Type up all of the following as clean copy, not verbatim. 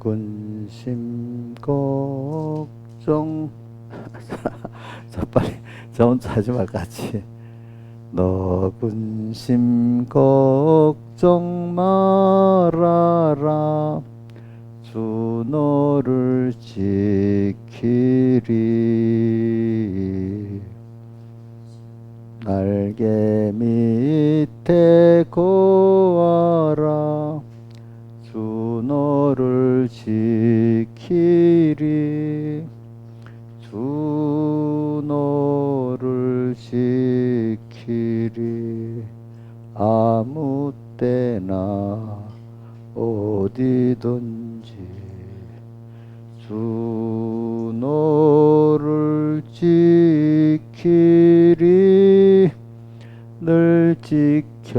근심 걱정 자 빨리 저 혼자 하지 말고 같이 너 근심 걱정 말아라 주 너를 지키리 날개 밑에 거하라 주 너를 지키리 주 너를 지키리 아무 때나 어디든지 주 너를 지키리 늘 지켜주시리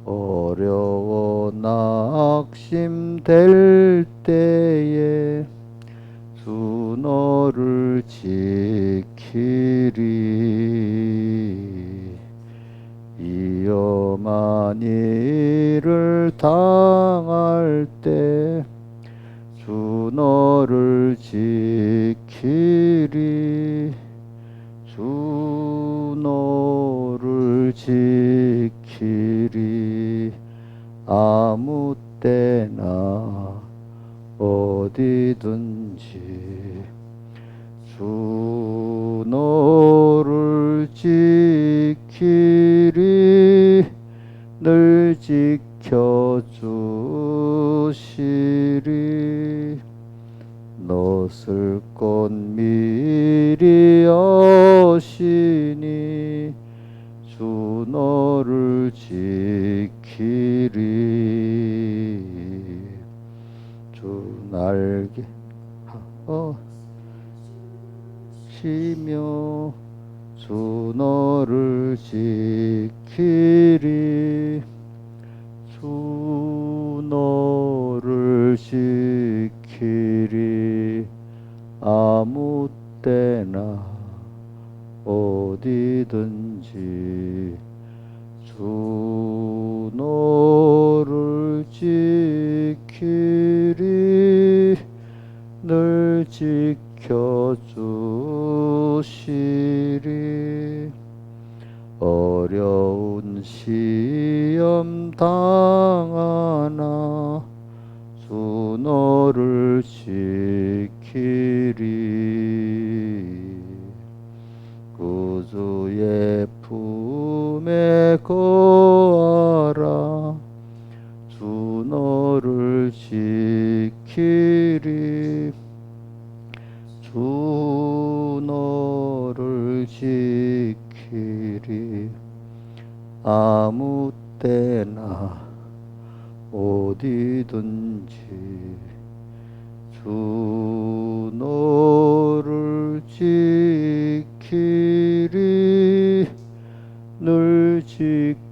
어려워 낙심될 때에 주 너를 지키리 위험한 일을 당할 때 주 너를 지키리 주 너를 지키리 아무 때나 어디든지 주 너를 지키리 늘 지켜주시리 너쓸 것 미리 아시니 주 너를 지키리 주 날개 하시며 주 너를 지키리 주 너를 지키리 아무 때나 어디든지 주 너를 지키리 늘 지켜주시리 어려운 시험 당하나 주 너를 지키리 구주의 품에 거하라 주 너를 지키리 주 너를 지키리 아무 때나 어디든지 주 너를 지키리 늘 지켜주시리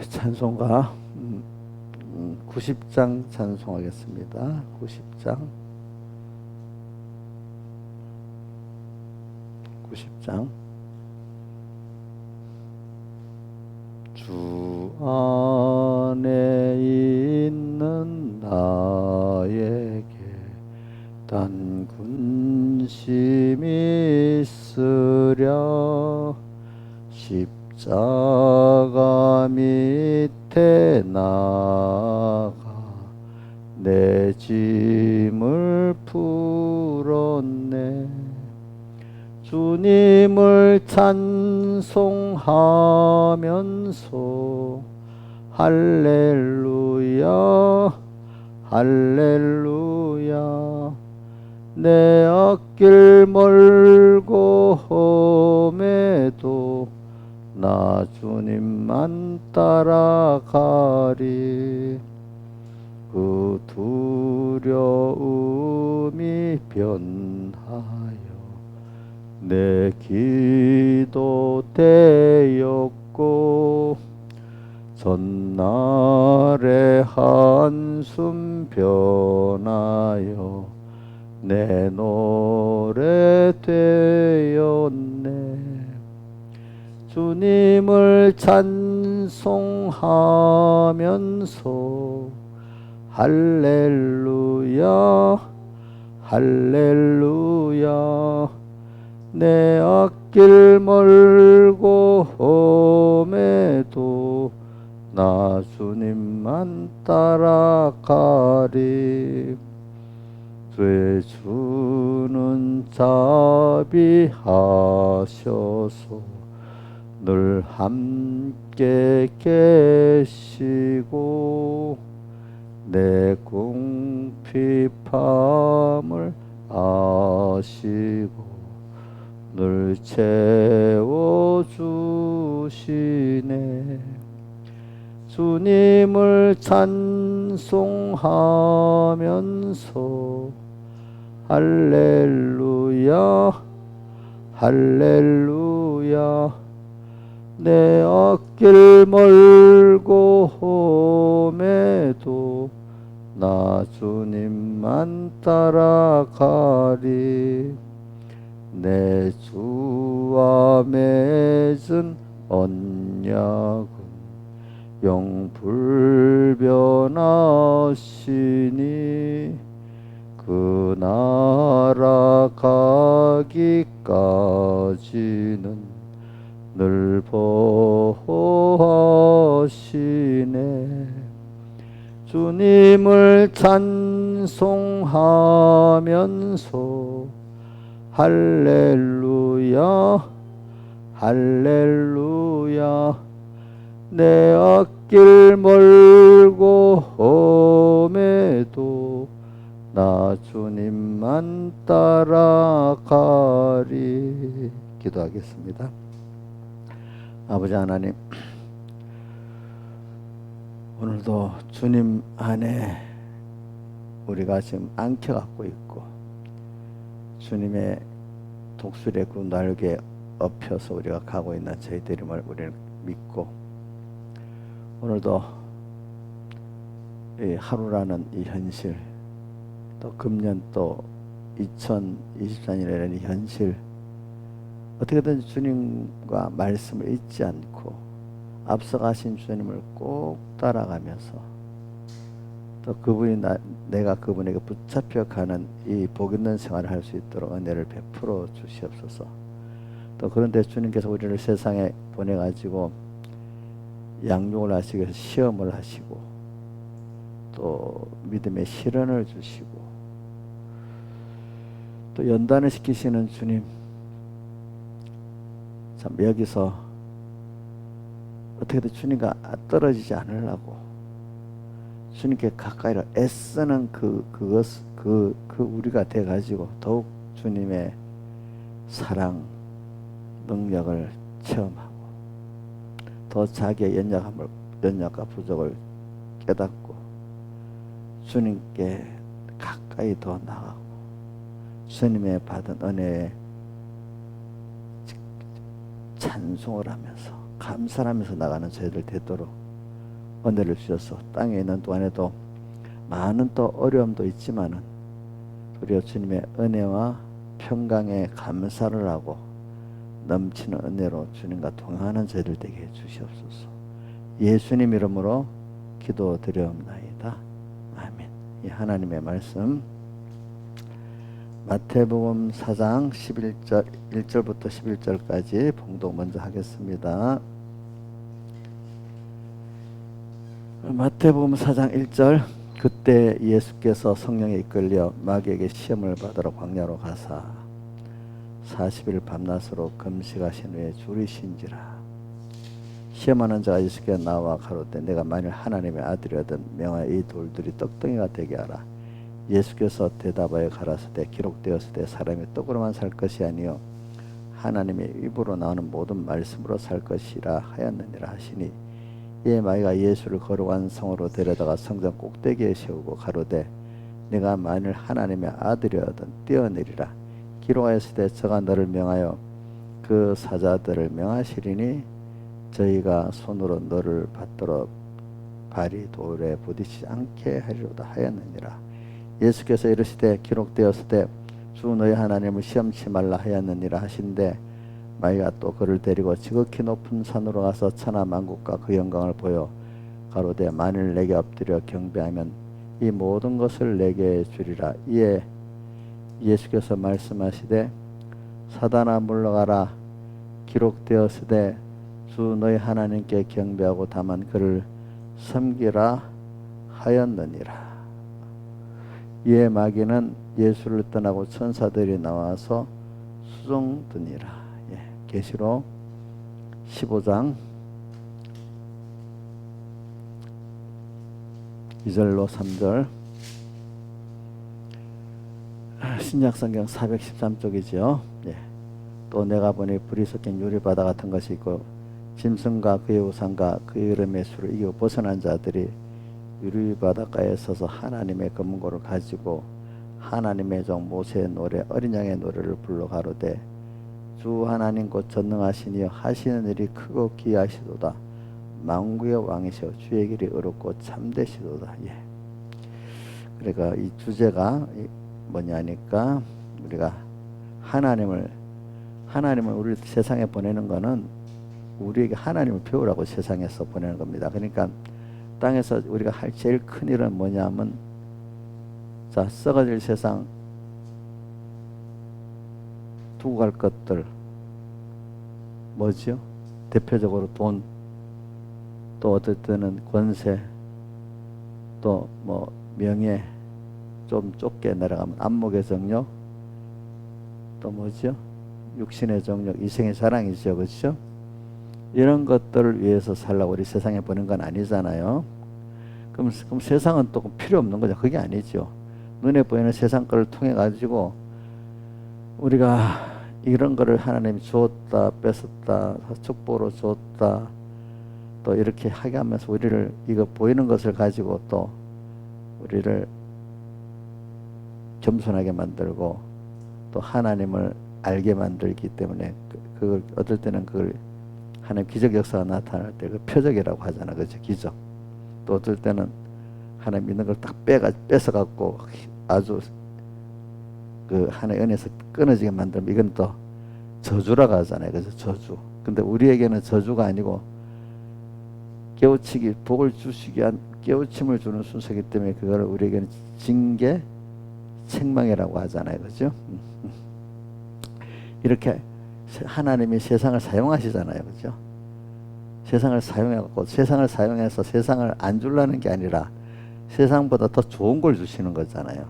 찬송가 90장 찬송하겠습니다. 90장 주 안에 있는 나에게 단 근심이 있으랴 십자가 밑에 나가 내 짐을 풀었네 주님을 찬송하면서 할렐루야 할렐루야 내 앞길 멀고 험해도 나 주님만 따라가리 그 두려움이 변하여 내 기도 되었고 전날의 한숨 변하여 내 노래 되었네. 주님을 찬송하면서 할렐루야 할렐루야. 내 앞길 멀고 험해도 나 주님만 따라가리. 주는 자비하셔서 늘 함께 계시고 내 궁핍함을 아시고 늘 채워주시네. 주님을 찬송하면서 할렐루야 할렐루야. 내 앞길 멀고 험해도 나 주님만 따라가리. 내 주와 맺은 언약은 영불변하시니 그 나라 가기까지는 늘 보호하시네. 주님을 찬송하면서 할렐루야 할렐루야. 내 앞길 멀고 험해도 나 주님만 따라가리. 기도하겠습니다. 아버지 하나님, 오늘도 주님 안에 우리가 지금 안겨 갖고 있고 주님의 독수리의 그 날개에 엎혀서 우리가 가고 있는 저희들임을 우리는 믿고, 오늘도 이 하루라는 이 현실, 또 금년 또 2024년이라는 이 현실, 어떻게든 주님과 말씀을 잊지 않고 앞서가신 주님을 꼭 따라가면서 또 그분이 내가 그분에게 붙잡혀 가는 이 복 있는 생활을 할 수 있도록 은혜를 베풀어 주시옵소서. 또 그런데 주님께서 우리를 세상에 보내가지고 양육을 하시기 위해서 시험을 하시고 또 믿음의 시련을 주시고 또 연단을 시키시는 주님, 참 여기서 어떻게든 주님과 떨어지지 않으려고 주님께 가까이 애쓰는 그 우리가 돼가지고 더욱 주님의 사랑, 능력을 체험하고 더 자기의 연약과 부족을 깨닫고 주님께 가까이 더 나가고 주님의 받은 은혜에 찬송을 하면서 감사하면서 나가는 저희들 되도록 은혜를 주셔서 땅에 있는 동안에도 많은 또 어려움도 있지만은 우리가 주님의 은혜와 평강에 감사를 하고 넘치는 은혜로 주님과 동행하는 저희들 되게 해주시옵소서. 예수님 이름으로 기도드려옵나이다. 아멘. 이 하나님의 말씀 마태복음 4장 1절부터 11절까지 봉독 먼저 하겠습니다. 마태복음 4장 1절. 그때 예수께서 성령에 이끌려 마귀에게 시험을 받으러 광야로 가사 40일 밤낮으로 금식하신 후에 줄이신지라. 시험하는 자가 예수께 나와 가로되 내가 만일 하나님의 아들이거든 명하여 이 돌들이 떡덩이가 되게 하라. 예수께서 대답하여 가라사대 기록되었으되 사람이 떡으로만 살 것이 아니요 하나님의 입으로 나오는 모든 말씀으로 살 것이라 하였느니라 하시니, 이에 마귀가 예수를 거룩한 성으로 데려다가 성전 꼭대기에 세우고 가로되 내가 만일 하나님의 아들이거든 뛰어내리라. 기록하였으되 저가 너를 명하여 그 사자들을 명하시리니 저희가 손으로 너를 받들어 발이 돌에 부딪히지 않게 하리로다 하였느니라. 예수께서 이르시되 기록되었으되 주 너희 하나님을 시험치 말라 하였느니라 하신대 마귀가 또 그를 데리고 지극히 높은 산으로 가서 천하 만국과 그 영광을 보여 가로되 만일 내게 엎드려 경배하면 이 모든 것을 내게 주리라. 이에 예수께서 말씀하시되 사단아 물러가라 기록되었으되 주 너희 하나님께 경배하고 다만 그를 섬기라 하였느니라. 이에 마귀는 예수를 떠나고 천사들이 나와서 수종드니라. 계시록 15장 2절로 3절. 신약성경 413쪽이죠. 또 내가 보니 불이 섞인 유리바다 같은 것이 있고 짐승과 그의 우상과 그의 이름의 수를 이기고 벗어난 자들이 유리바닷가에 서서 하나님의 검은고를 가지고 하나님의 종 모세의 노래 어린 양의 노래를 불러 가로되 주 하나님 곧 전능하시니여 하시는 일이 크고 기이하시도다. 만국의 왕이시여 주의 길이 어렵고 참되시도다. 그러니까 이 주제가 뭐냐니까 우리가 하나님을 우리 세상에 보내는 거는 우리에게 하나님을 배우라고 세상에서 보내는 겁니다. 그러니까 땅에서 우리가 할 제일 큰 일은 뭐냐면 자 썩어질 세상 두고 갈 것들 뭐죠? 대표적으로 돈, 또 어떨 때는 권세, 또 뭐 명예, 좀 좁게 내려가면 안목의 정욕, 또 뭐죠? 육신의 정욕, 이생의 자랑이죠, 그렇죠? 이런 것들을 위해서 살라고 우리 세상에 보낸 건 아니잖아요. 그럼 세상은 또 필요 없는 거죠. 그게 아니죠. 눈에 보이는 세상 거를 통해 가지고 우리가 이런 거를 하나님이 주었다, 뺏었다, 축복으로 주었다, 또 이렇게 하게 하면서 우리를 이거 보이는 것을 가지고 또 우리를 겸손하게 만들고 또 하나님을 알게 만들기 때문에 그걸 어떨 때는 그걸 하나님 기적 역사가 나타날 때 그 표적이라고 하잖아, 그죠? 기적. 또 어떨 때는 하나님 있는 걸 딱 뺏어 갖고 아주 그 하나의 은혜에서 끊어지게 만들면 이건 또 저주라고 하잖아요, 그죠? 저주. 근데 우리에게는 저주가 아니고 깨우치기, 복을 주시기 위한 깨우침을 주는 순서이기 때문에 그거를 우리에게는 징계, 책망이라고 하잖아요, 그죠? 이렇게 하나님이 세상을 사용하시잖아요, 그죠? 세상을 사용해갖고 세상을 사용해서 세상을 안 주려는 게 아니라 세상보다 더 좋은 걸 주시는 거잖아요.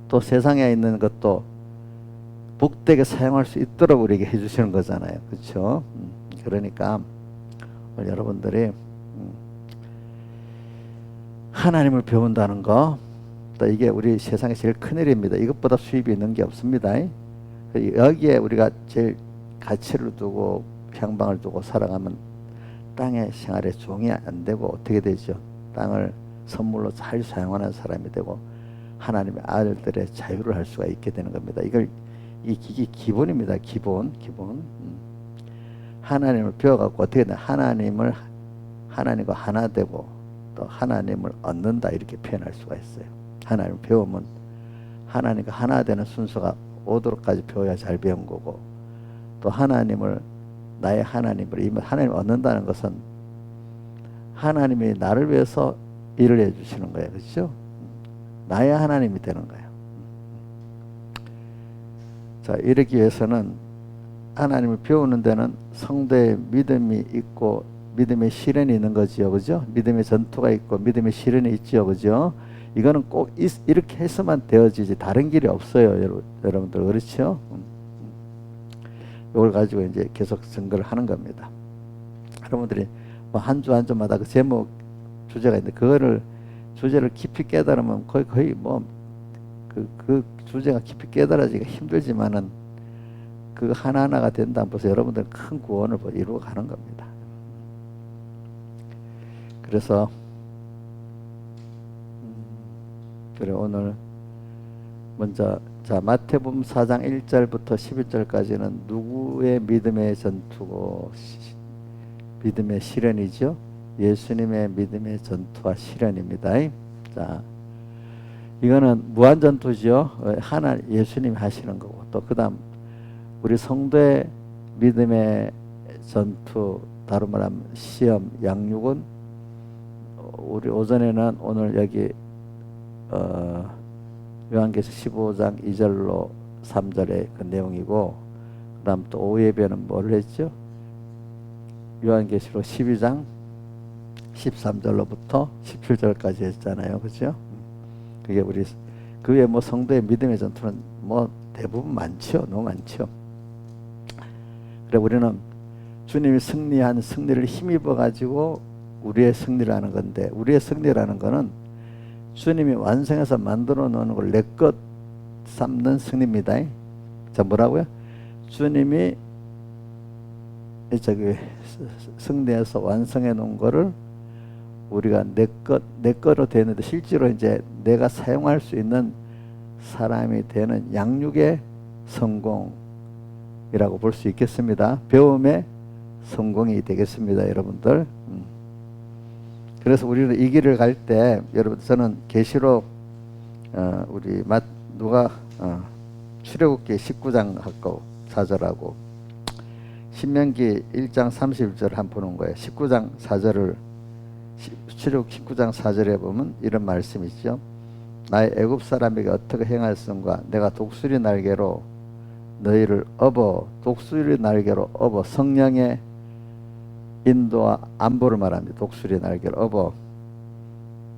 또 세상에 있는 것도 복되게 사용할 수 있도록 우리에게 해주시는 거잖아요, 그렇죠? 그러니까 여러분들이 하나님을 배운다는 거, 또 이게 우리 세상에 제일 큰일입니다. 이것보다 수입이 있는 게 없습니다. 여기에 우리가 제일 가치를 두고 향방을 두고 살아가면 땅의 생활에 종이 안 되고 어떻게 되죠? 땅을 선물로 잘 사용하는 사람이 되고 하나님의 아들들의 자유를 할 수가 있게 되는 겁니다. 이게 기본입니다. 기본. 하나님을 배워갖고 어떻게 되나 하나님과 하나 되고 또 하나님을 얻는다 이렇게 표현할 수가 있어요. 하나님을 배우면 하나님과 하나 되는 순서가 오도록까지 배워야 잘 배운 거고 또 나의 하나님을 하나님을 얻는다는 것은 하나님이 나를 위해서 일을 해주시는 거예요, 그렇죠? 나의 하나님이 되는 거예요. 자, 이러기 위해서는 하나님을 배우는 데는 성도의 믿음이 있고 믿음의 실현이 있는 거지요, 그죠? 믿음의 전투가 있고 믿음의 실현이 있지요, 그죠? 이거는 꼭 이렇게 해서만 되어지지 다른 길이 없어요, 여러분들, 그렇죠? 이걸 가지고 이제 계속 증거를 하는 겁니다. 여러분들이 뭐 한 주 한 주마다 그 제목 주제가 있는데 그거를 주제를 깊이 깨달으면 거의 뭐 그 주제가 깊이 깨달아지기가 힘들지만은 그 하나하나가 된다면 벌써 여러분들은 큰 구원을 이루어 가는 겁니다. 그래서 그래 오늘 먼저 자 마태복음 4장 1절부터 11절까지는 누구의 믿음의 전투고 믿음의 실현이죠. 예수님의 믿음의 전투와 실현입니다. 자 이거는 무한전투죠. 하나 예수님이 하시는 거고 또 그다음 우리 성도의 믿음의 전투 다른 말하면 시험 양육은 우리 오전에는 오늘 여기 요한계시록 15장 2절로 3절의 그 내용이고 그다음 또 오후 예배는 뭘 했죠? 요한계시록 12장 13절로부터 17절까지 했잖아요. 그죠? 그게 우리 그 외에 뭐 성도의 믿음의 전투는 뭐 대부분 많죠. 너무 많죠. 그래 우리는 주님이 승리한 승리를 힘입어 가지고 우리의 승리를 하는 건데 우리의 승리라는 거는 주님이 완성해서 만들어 놓는 걸 내 것 삼는 승리입니다. 자 뭐라고요? 주님이 저기 승리해서 완성해 놓은 거를 우리가 내 거로 되는데 실제로 이제 내가 사용할 수 있는 사람이 되는 양육의 성공이라고 볼 수 있겠습니다. 배움의 성공이 되겠습니다, 여러분들. 그래서 우리는 이 길을 갈 때 여러분 저는 계시록 우리 누가 출애굽기 19장 하고 4절하고 신명기 1장 31절 한번 보는 거예요. 19장 4절을 출애굽 19장 4절에 보면 이런 말씀이 있죠. 나의 애굽 사람에게 어떻게 행하였은가 내가 독수리 날개로 너희를 독수리 날개로 성령의 인도와 안보를 말합니다. 독수리 날개로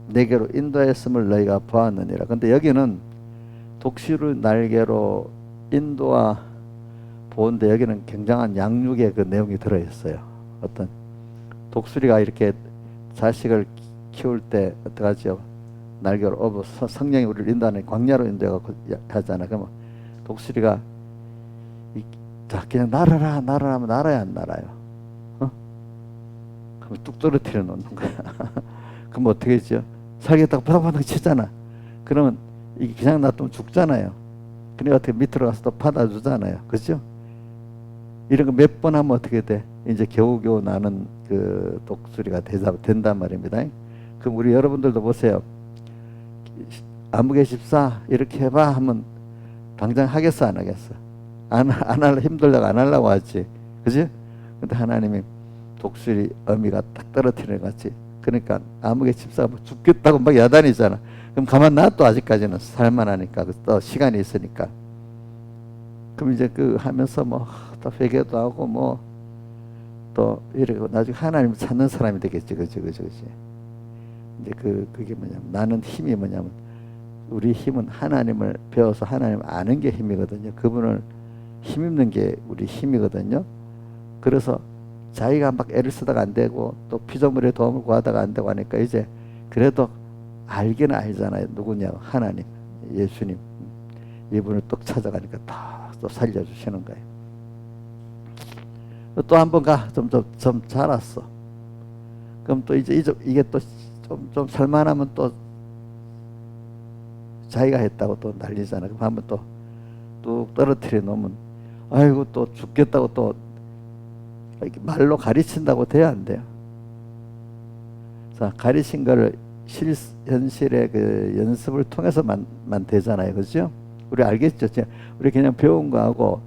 내게로 인도했음을 너희가 보았느니라. 근데 여기는 독수리 날개로 인도와 보는데 여기는 굉장한 양육의 그 내용이 들어있어요. 어떤 독수리가 이렇게 자식을 키울 때 어떡하죠? 날개로 성령이 우리를 인도하는 광야로 인도해갖고 하잖아. 그러면 독수리가 자 그냥 날아라 하면 날아야 안 날아요? 그럼 뚝 떨어뜨려 놓는 거야. 그럼 어떻게 했죠? 살겠다고 바닥바닥 치잖아. 그러면 이게 그냥 놔두면 죽잖아요. 그러니까 어떻게 밑으로 가서 또 받아주잖아요. 그죠? 이런 거 몇 번 하면 어떻게 돼? 이제 겨우겨우 나는 그 독수리가 된단 말입니다. 그럼 우리 여러분들도 보세요. 아무개 집사 이렇게 해봐 하면 당장 하겠어 안 하겠어? 안 하려 힘들다고 안 하려고 하지. 그지? 근데 하나님이 독수리 어미가 딱 떨어뜨리는 것 같이. 그러니까 아무개 집사가 뭐 죽겠다고 막 야단이잖아. 그럼 가만 놔둬 아직까지는 살만하니까 또 시간이 있으니까. 그럼 이제 그 하면서 뭐 또 회개도 하고 뭐 또 이러고 나중에 하나님을 찾는 사람이 되겠지. 그지. 이제 그게 뭐냐면 나는 힘이 뭐냐면 우리 힘은 하나님을 배워서 하나님 아는 게 힘이거든요. 그분을 힘입는 게 우리 힘이거든요. 그래서 자기가 막 애를 쓰다가 안 되고 또 피조물의 도움을 구하다가 안 되고 하니까 이제 그래도 알기는 알잖아요. 누구냐고 하나님, 예수님 이분을 또 찾아가니까 또 살려주시는 거예요. 또 한 번 가 좀 자랐어. 그럼 또 이제 이게 또 좀 살만하면 또 자기가 했다고 또 난리잖아. 그럼 한번 또 뚝 떨어뜨려 놓으면 아이고 또 죽겠다고 또 이렇게 말로 가르친다고 돼야 안 돼요. 자, 가르친 거를 현실의 그 연습을 통해서만 되잖아요. 그죠? 우리 알겠죠? 우리 그냥 배운 거하고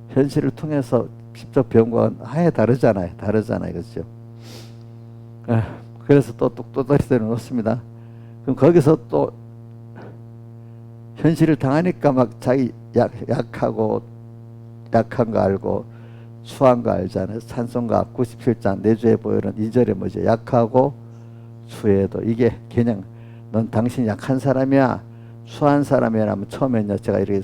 현실을 통해서 직접 배운 거는 아예 다르잖아요. 그죠? 그래서 또 떨어뜨려 놓습니다. 그럼 거기서 또 현실을 당하니까 막 자기 약하고 약한 거 알고 추한 거 알잖아요. 찬송가 97장 내주에 보이는 2절에 뭐죠? 약하고 추해도 이게 그냥 넌 당신 약한 사람이야 추한 사람이야 하면 처음에는요 제가 이렇게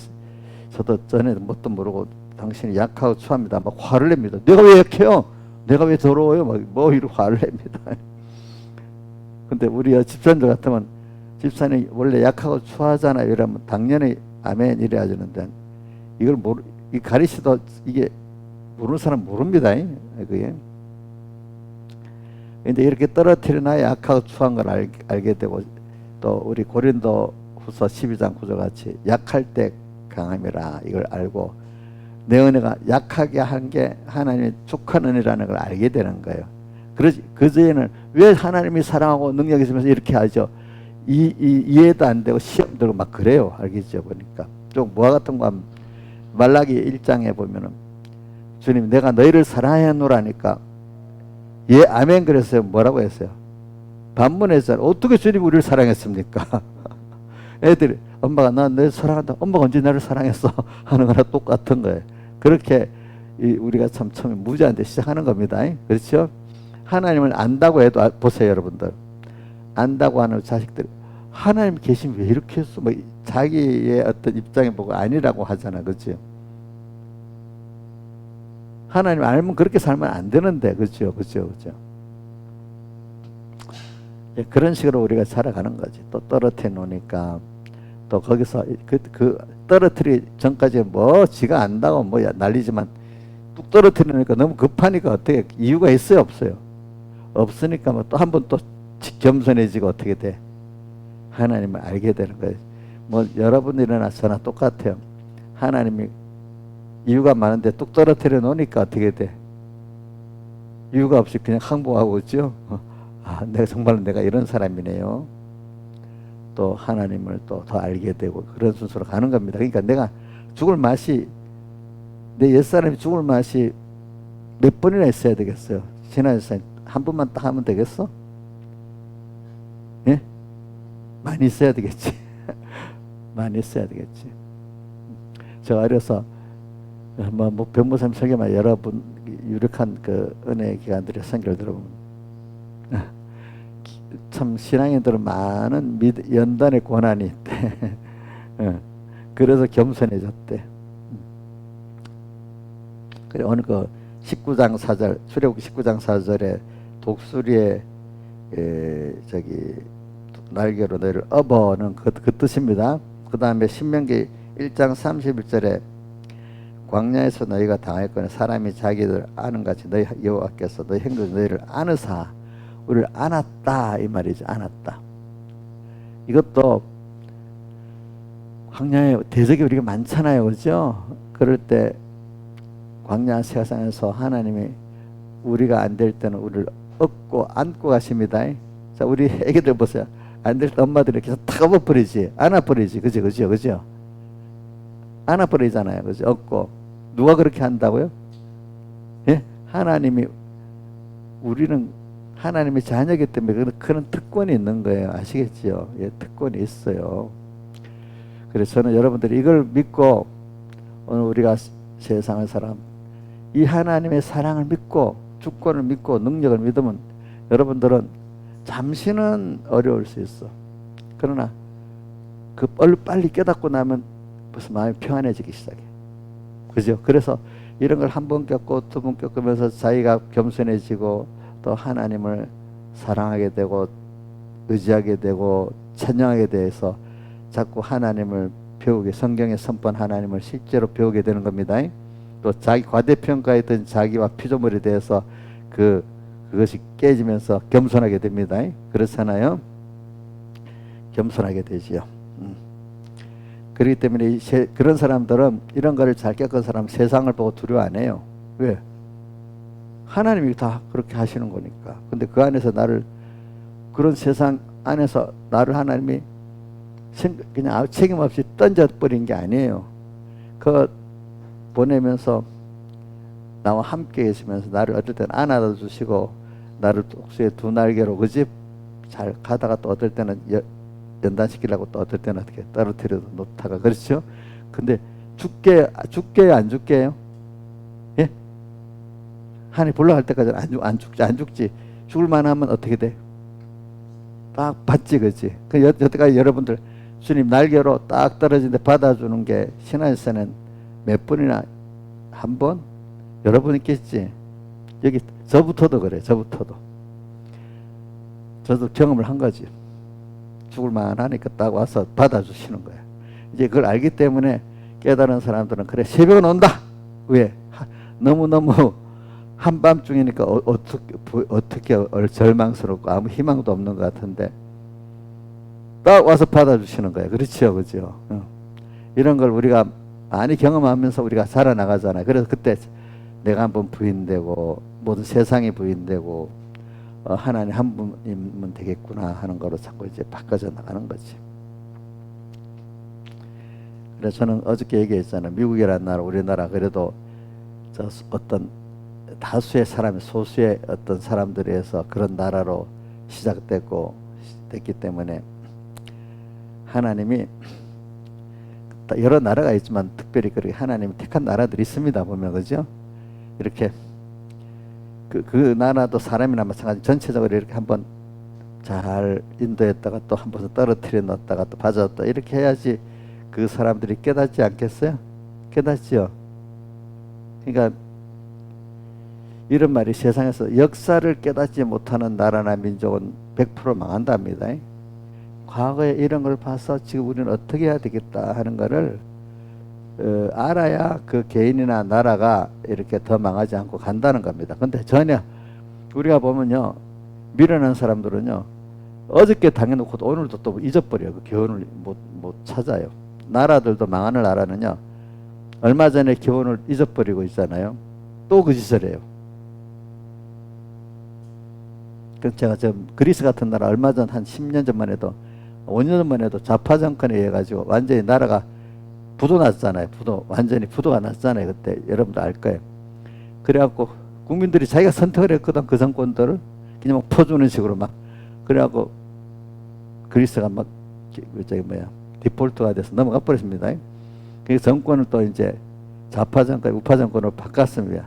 저도 전에 뭣도 모르고 당신이 약하고 추합니다 막 화를 냅니다. 내가 왜 약해요? 내가 왜 더러워요? 뭐 이렇게 화를 냅니다. 근데 우리 집사님들 같으면 집사님이 원래 약하고 추하잖아요. 이러면 당연히 아멘 이래야 되는데 이걸 이 가르치도 이게 모르는 사람 모릅니다. 그게. 근데 이렇게 떨어뜨려놔야 약하고 추한 걸 알게 되고 또 우리 고린도 후서 12장 9절 같이 약할 때 강함이라 이걸 알고 내 은혜가 약하게 한 게 하나님의 족한 은혜라는 걸 알게 되는 거예요. 그전에는 왜 하나님이 사랑하고 능력이 있으면서 이렇게 하죠? 이해도 안 되고 시험 들고 막 그래요. 알겠죠? 보니까 좀 뭐와 같은 거 하면 말라기 1장에 보면은 주님 내가 너희를 사랑하노라니까 예 아멘 그랬어요. 뭐라고 했어요? 반문했잖아요. 어떻게 주님 우리를 사랑했습니까? 애들이 엄마가 나 너 사랑한다. 엄마가 언제 나를 사랑했어? 하는 거랑 똑같은 거예요. 그렇게 우리가 참 처음에 무지한데 시작하는 겁니다. 그렇죠? 하나님을 안다고 해도 보세요 여러분들. 안다고 하는 자식들 하나님 계시면 왜 이렇게 했어? 뭐 자기의 어떤 입장에 보고 아니라고 하잖아. 그렇죠? 하나님 알면 그렇게 살면 안 되는데. 그렇죠? 그렇죠? 그렇죠? 그런 식으로 우리가 살아가는 거지. 또 떨어뜨려 놓으니까 또 거기서 그 떨어뜨리기 전까지 뭐 지가 안다고 뭐 난리지만 뚝 떨어뜨리니까 너무 급하니까 어떻게 이유가 있어요? 없어요? 없으니까 뭐 또 한 번 또 겸손해지고 어떻게 돼? 하나님을 알게 되는 거예요. 뭐 여러분들이나 저나 똑같아요. 하나님이 이유가 많은데 뚝 떨어뜨려 놓으니까 어떻게 돼? 이유가 없이 그냥 항복하고 있죠. 아, 내가 정말 내가 이런 사람이네요. 또 하나님을 또 더 알게 되고 그런 순서로 가는 겁니다. 그러니까 내가 죽을 맛이 내 옛사람이 죽을 맛이 몇 번이나 있어야 되겠어요? 신하였어요. 한 번만 딱 하면 되겠어? 예? 많이 있어야 되겠지. 많이 있어야 되겠지. 제가 어려서 뭐 변호사님 설교만 여러분 유력한 그 은혜 기관들의 설교를 들어보면 참 신앙인들은 많은 연단의 고난이 있대. 그래서 겸손해졌대. 그래 오늘 그 19장 4절 출애굽기 19장 4절에 독수리의 저기 날개로 너희를 업어는 그 뜻입니다. 그 다음에 신명기 1장 31절에 광야에서 너희가 당했거나 사람이 자기들 아는 같이 너희 여호와께서 너희 행동 너희를 안으사 우리를 안았다 이 말이죠. 안았다. 이것도 광야에 대적이 우리가 많잖아요. 그렇죠? 그럴 때 광야 세상에서 하나님이 우리가 안 될 때는 우리를 업고 안고 가십니다. 자, 우리 애기들 보세요. 안 될 때 엄마들이 이렇게 탁 업어버리지. 안아버리지. 그죠? 그죠? 그죠? 안아버리잖아요. 그죠? 업고. 누가 그렇게 한다고요? 예? 하나님이 우리는 하나님의 자녀이기 때문에 그런 특권이 있는 거예요. 아시겠지요? 예, 특권이 있어요. 그래서 저는 여러분들이 이걸 믿고 오늘 우리가 세상을 살아 이 하나님의 사랑을 믿고 주권을 믿고 능력을 믿으면 여러분들은 잠시는 어려울 수 있어. 그러나 그 빨리 깨닫고 나면 벌써 마음이 평안해지기 시작해. 그죠? 그래서 이런 걸 한 번 겪고 두 번 겪으면서 자기가 겸손해지고 또 하나님을 사랑하게 되고 의지하게 되고 찬양하게 돼서 자꾸 하나님을 배우게 성경에 선포한 하나님을 실제로 배우게 되는 겁니다. 또 자기 과대평가했던 자기와 피조물에 대해서 그것이 깨지면서 겸손하게 됩니다. 그렇잖아요. 겸손하게 되지요. 그렇기 때문에 그런 사람들은 이런 거를 잘 겪은 사람 세상을 보고 두려워 안 해요. 왜? 하나님이 다 그렇게 하시는 거니까. 근데 그 안에서 나를 그런 세상 안에서 나를 하나님이 그냥 책임 없이 던져버린 게 아니에요. 그 보내면서 나와 함께 계시면서 나를 어떨 때는 안아다 주시고 나를 독수리의 두 날개로 그집 잘 가다가 또 어떨 때는 연단시키려고 또 어떨 때는 어떻게 떨어뜨려 놓다가 그렇죠. 근데 죽게요 안 죽게요? 예? 하나님 불러갈 때까지는 안 죽지. 죽을 만하면 어떻게 돼? 딱 받지 그지. 그 여태까지 여러분들 주님 날개로 딱 떨어진데 받아주는 게 신앙에서는 몇 번이나 한 번? 여러 번 있겠지. 여기 저부터도 그래. 저부터도. 저도 경험을 한 거지. 죽을 만하니까 딱 와서 받아주시는 거야. 이제 그걸 알기 때문에 깨달은 사람들은 그래 새벽은 온다. 왜? 너무너무 한밤중이니까 어떻게 절망스럽고 아무 희망도 없는 것 같은데 딱 와서 받아주시는 거야. 그렇죠, 그죠? 이런 걸 우리가 많이 경험하면서 우리가 살아나가잖아요. 그래서 그때 내가 한번 부인되고 모든 세상이 부인되고 하나님 한 분이면 되겠구나 하는 거로 자꾸 이제 바꿔져 나가는 거지. 그래서 저는 어저께 얘기했잖아요. 미국이라는 나라, 우리나라 그래도 저 어떤 다수의 사람이 소수의 어떤 사람들에 의해서 그런 나라로 됐기 때문에 하나님이 여러 나라가 있지만 특별히 그렇게 하나님이 택한 나라들이 있습니다. 보면 그죠? 이렇게 그 나라도 사람이나 마찬가지 전체적으로 이렇게 한번 잘 인도했다가 또 한 번 떨어뜨려 놨다가 또 봐줬다 이렇게 해야지 그 사람들이 깨닫지 않겠어요? 깨닫지요. 그러니까 이런 말이 세상에서 역사를 깨닫지 못하는 나라나 민족은 100% 망한답니다. 과거에 이런 걸 봐서 지금 우리는 어떻게 해야 되겠다 하는 거를 알아야 그 개인이나 나라가 이렇게 더 망하지 않고 간다는 겁니다. 근데 전혀 우리가 보면요, 미련한 사람들은요 어저께 당해놓고도 오늘도 또 잊어버려요. 그 교훈을 못 찾아요. 나라들도 망하는 나라는요 얼마 전에 교훈을 잊어버리고 있잖아요. 또 그 짓을 해요. 그 제가 지금 그리스 같은 나라 얼마 전 한 10년 전만 해도 5년 전만 해도 좌파 정권에 의해 가지고 완전히 나라가 부도 났잖아요. 완전히 부도가 났잖아요. 그때 여러분도 알 거예요. 그래갖고 국민들이 자기가 선택을 했거든. 그 정권들을 그냥 막 퍼주는 식으로 막. 그래갖고 그리스가 막 디폴트가 돼서 넘어가 버렸습니다. 그 정권을 또 이제 좌파 정권, 우파 정권으로 바꿨습니다.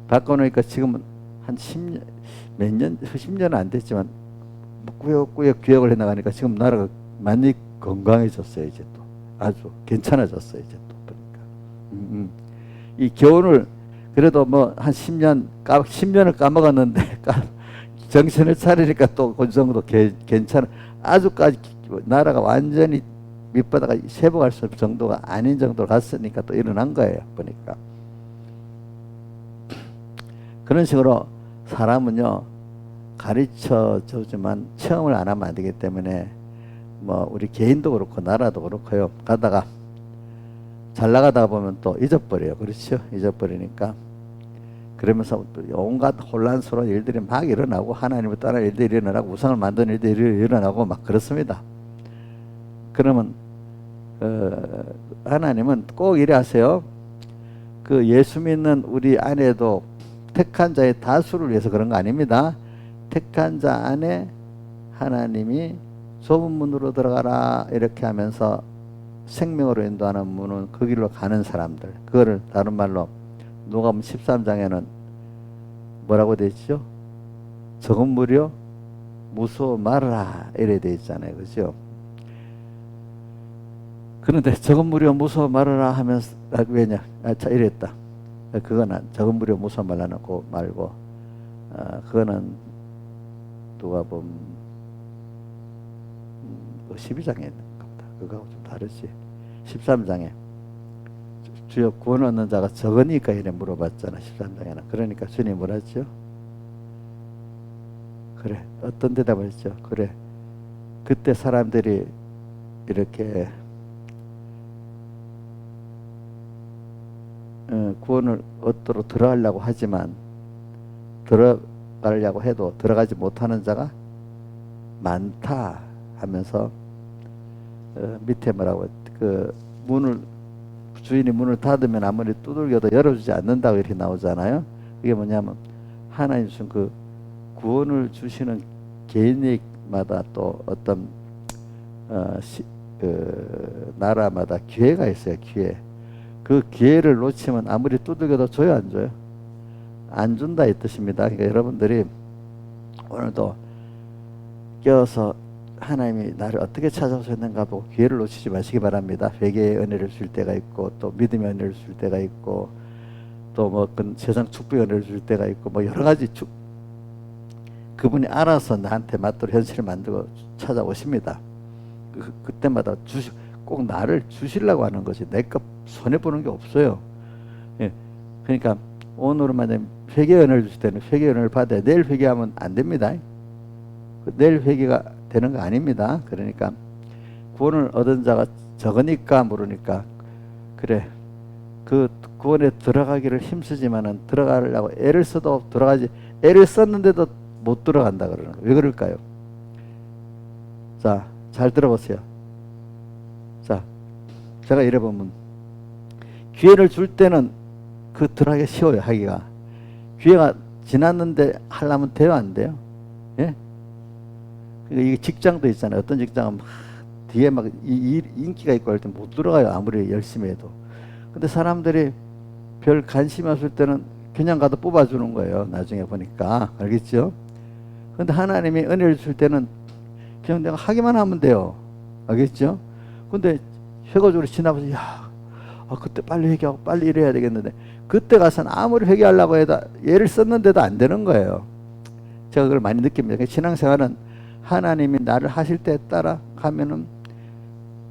바꿔놓으니까 지금은 한 10년, 몇 년, 10년은 안 됐지만 꾸역꾸역 기억을 해나가니까 지금 나라가 많이 건강해졌어요. 이제 또 아주 괜찮아졌어요. 이제 또 보니까 이 교훈을 그래도 뭐 한 10년을 까먹었는데 정신을 차리니까 또 그 정도 괜찮아. 아주까지 나라가 완전히 밑바닥가 회복할 수 없을 정도가 아닌 정도로 갔으니까 또 일어난 거예요. 보니까 그런 식으로 사람은요 가르쳐 주지만 체험을 안 하면 안 되기 때문에 뭐 우리 개인도 그렇고 나라도 그렇고요. 가다가 잘 나가다 보면 또 잊어버려요. 그렇죠? 잊어버리니까 그러면서 온갖 혼란스러운 일들이 막 일어나고 하나님을 떠날 일들이 일어나고 우상을 만드는 일들이 일어나고 막 그렇습니다. 그러면 하나님은 꼭 이래 하세요. 그 예수 믿는 우리 안에도 택한 자의 다수를 위해서 그런 거 아닙니다. 택한 자 안에 하나님이 좁은 문으로 들어가라 이렇게 하면서 생명으로 인도하는 문은 그 길로 가는 사람들, 그거를 다른 말로 누가복음 13장에는 뭐라고 되어 있죠? 적은 무리여 무서워 말아라 이래 되어 있잖아요. 그죠? 그런데 적은 무리여 무서워 말아라 하면서 왜냐? 이랬다. 그거는 적은 무리여 무서워 말라는 거 말고 그거는 누가복음 12장에 있는 겁니다. 그거하고 좀 다르지. 13장에 주여 구원 얻는 자가 적으니까 이래 물어봤잖아. 13장에는. 그러니까 주님 뭐라 했죠? 그래. 어떤 대답을 했죠? 그래. 그때 사람들이 이렇게 구원을 얻도록 들어가려고 하지만 들어가려고 해도 들어가지 못하는 자가 많다 하면서 밑에 뭐라고 그 문을 주인이 문을 닫으면 아무리 두들겨도 열어주지 않는다고 이렇게 나오잖아요. 그게 뭐냐면 하나님 주신 그 구원을 주시는 개인마다 또 어떤 그 나라마다 기회가 있어요. 기회. 그 기회를 놓치면 아무리 두들겨도 줘요, 안 줘요? 안 준다 이 뜻입니다. 그러니까 여러분들이 오늘도 깨어서 하나님이 나를 어떻게 찾아오셨는가 보고 기회를 놓치지 마시기 바랍니다. 회개의 은혜를 줄 때가 있고 또 믿음의 은혜를 줄 때가 있고 또 뭐 세상 축복의 은혜를 줄 때가 있고 뭐 여러 가지 그분이 알아서 나한테 맞도록 현실을 만들고 찾아오십니다. 그때마다 꼭 나를 주시려고 하는 것이 내 것 손해보는 게 없어요. 예. 그러니까 오늘은 만약 회개의 은혜를 주실 때는 회개의 은혜를 받아야 내일 회개하면 안 됩니다. 내일 회개가 되는 거 아닙니다. 그러니까 구원을 얻은 자가 적으니까 모르니까 그래 그 구원에 들어가기를 힘쓰지만은 들어가려고 애를 써도 들어가지 애를 썼는데도 못 들어간다 그러는 거예요. 왜 그럴까요? 자, 잘 들어보세요. 자, 제가 이래 보면 기회를 줄 때는 그 들어가기 쉬워요. 하기가. 기회가 지났는데 하려면 돼요, 안 돼요? 예? 그러니까 이게 직장도 있잖아요. 어떤 직장은 막 뒤에 막 인기가 있고 할 때 못 들어가요. 아무리 열심히 해도. 근데 사람들이 별 관심이 없을 때는 그냥 가도 뽑아주는 거예요. 나중에 보니까. 알겠죠? 근데 하나님이 은혜를 줄 때는 그냥 내가 하기만 하면 돼요. 알겠죠? 근데 회고적으로 지나면서 야, 그때 빨리 회개하고 빨리 이래야 되겠는데 그때 가서는 아무리 회개하려고 해도 예를 썼는데도 안 되는 거예요. 제가 그걸 많이 느낍니다. 신앙생활은 하나님이 나를 하실 때에 따라 가면은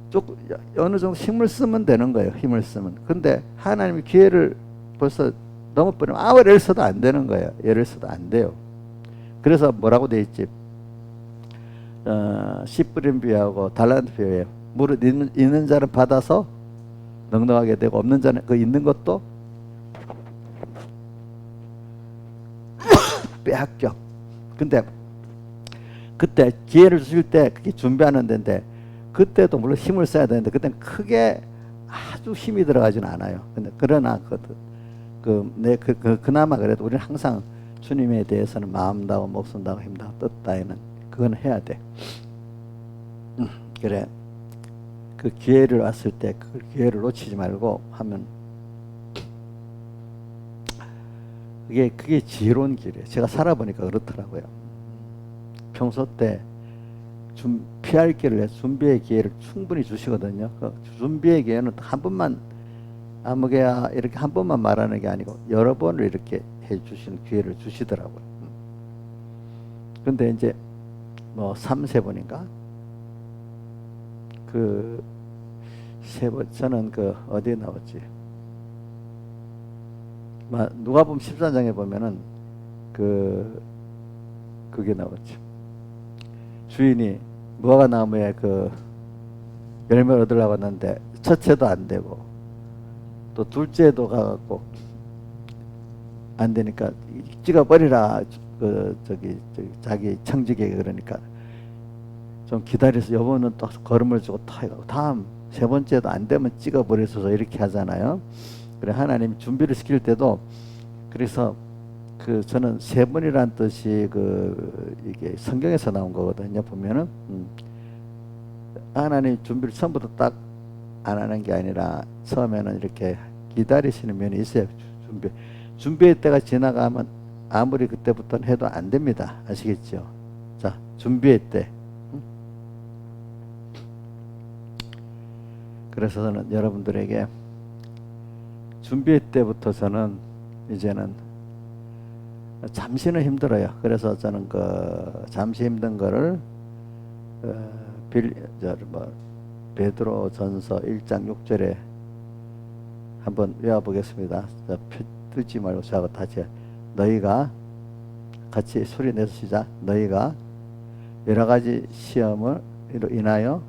조금 어느 정도 힘을 쓰면 되는 거예요. 힘을 쓰면. 근데 하나님이 기회를 벌써 넘어버리면 아무리 예를 써도 안 되는 거예요. 예를 써도 안 돼요. 그래서 뭐라고 돼 있지? 씨 뿌린 비유하고 달란트 비유예요. 무릇 있는 자는 받아서 넉넉하게 되고 없는 자는 그 있는 것도 빼앗겨. 근데 그때 기회를 주실 때 그게 준비하는 데인데 그때도 물론 힘을 써야 되는데 그때는 크게 아주 힘이 들어가지는 않아요. 근데 그러나 그나마 그래도 우리는 항상 주님에 대해서는 마음 다하고 목숨 다하고 힘 다하고 뜻 다하는 그건 해야 돼. 그래. 그 기회를 왔을 때 그 기회를 놓치지 말고 하면 그게 지혜로운 길이에요. 제가 살아보니까 그렇더라고요. 평소 때 피할 길을 준비의 기회를 충분히 주시거든요. 그 준비의 기회는 한 번만 아무개야 이렇게 한 번만 말하는 게 아니고 여러 번을 이렇게 해주시는 기회를 주시더라고요. 근데 이제 뭐 3세번인가 그 저는 그 어디에 나왔지? 누가복음 14장에 보면은 그게 나왔지. 주인이 무화과 나무에 그 열매를 얻으려고 했는데 첫째도 안 되고 또 둘째도 가갖고 안 되니까 찍어버리라. 저기 자기 청지기에게 그러니까 좀 기다려서 여보는 또 걸음을 주고 또 해가고 다음 세 번째도 안 되면 찍어버려서 이렇게 하잖아요. 그래 하나님 준비를 시킬 때도 그래서 저는 세 번이란 뜻이 이게 성경에서 나온 거거든요. 보면은 하나님 준비를 처음부터 딱 안 하는 게 아니라 처음에는 이렇게 기다리시는 면이 있어요. 준비의 때가 지나가면 아무리 그때부터는 해도 안 됩니다. 아시겠죠? 자, 준비의 때. 그래서 저는 여러분들에게 준비의 때부터 저는 이제는 잠시는 힘들어요. 그래서 저는 잠시 힘든 거를 베드로 전서 1장 6절에 한번 외워보겠습니다. 뜨지 말고 저하고 다시 너희가 같이 소리 내서 시작. 너희가 여러 가지 시험을 인하여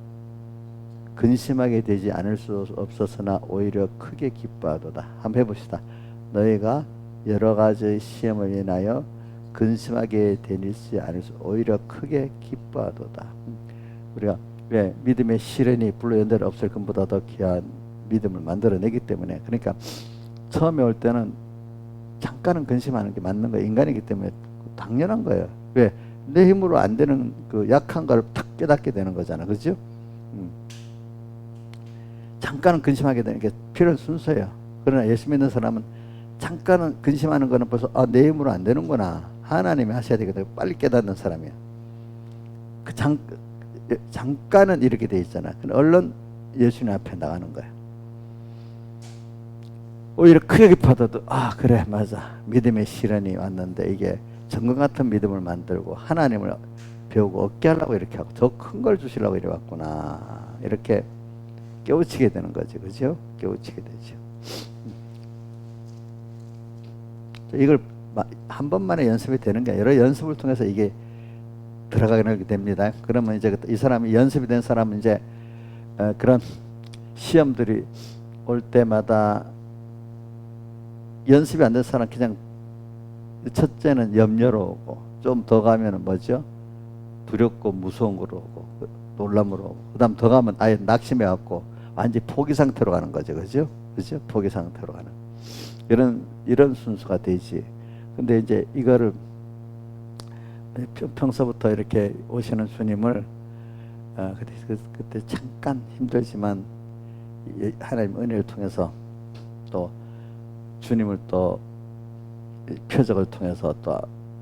근심하게 되지 않을 수 없었으나 오히려 크게 기뻐하도다. 한번 해봅시다. 너희가 여러 가지 시험을 인하여 근심하게 되지 않을 수 오히려 크게 기뻐하도다. 우리가 왜 믿음의 시련이 불로 연대를 없앨 것보다 더 귀한 믿음을 만들어내기 때문에 그러니까 처음에 올 때는 잠깐은 근심하는 게 맞는 거예요. 인간이기 때문에 당연한 거예요. 왜? 내 힘으로 안 되는 그 약한 걸 탁 깨닫게 되는 거잖아. 그렇죠? 잠깐은 근심하게 되는 게 필요한 순서예요. 그러나 예수 믿는 사람은 잠깐은 근심하는 거는 벌써 내 힘으로 안 되는구나. 하나님이 하셔야 되거든. 빨리 깨닫는 사람이야. 잠깐은 이렇게 돼 있잖아. 얼른 예수님 앞에 나가는 거야. 오히려 크게 기뻐하도 그래 맞아. 믿음의 시련이 왔는데 이게 정금 같은 믿음을 만들고 하나님을 배우고 얻게 하려고 이렇게 하고 더 큰 걸 주시려고 이래 왔구나. 이렇게 깨우치게 되는 거죠. 그죠? 깨우치게 되죠. 이걸 한 번만에 연습이 되는 게 여러 연습을 통해서 이게 들어가게 됩니다. 그러면 이제 이 사람이 연습이 된 사람은 이제 그런 시험들이 올 때마다 연습이 안 된 사람 그냥 첫째는 염려로 오고 좀 더 가면은 뭐죠? 두렵고 무서운 거로 오고 놀람으로 오고 그다음 더 가면 아예 낙심해 갖고 완전 포기 상태로 가는 거죠, 그죠? 그죠? 포기 상태로 가는 이런 순서가 되지. 근데 이제 이거를 평소부터 이렇게 오시는 주님을 그때 잠깐 힘들지만 하나님 은혜를 통해서 또 주님을 또 표적을 통해서 또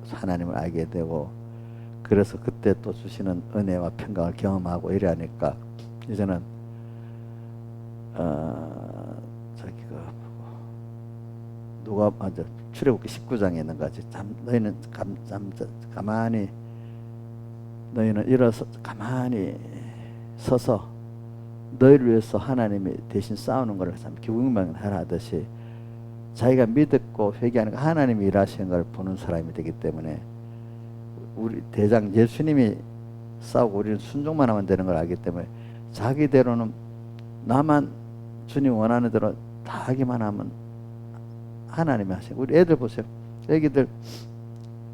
하나님을 알게 되고 그래서 그때 또 주시는 은혜와 평강을 경험하고 이래 하니까 이제는 저기가 누가 먼저 출애굽기 19장에 있는 거지. 너희는 가만히 너희는 일어서 가만히 서서 너희를 위해서 하나님이 대신 싸우는 것을 참 기국명하라 하듯이 자기가 믿었고 회개하는 하나님이 일하시는 걸 보는 사람이 되기 때문에 우리 대장 예수님이 싸우고 우리는 순종만 하면 되는 걸 알기 때문에 자기대로는 나만 주님 원하는 대로 다 하기만 하면 하나님이 하시고 우리 애들 보세요. 애기들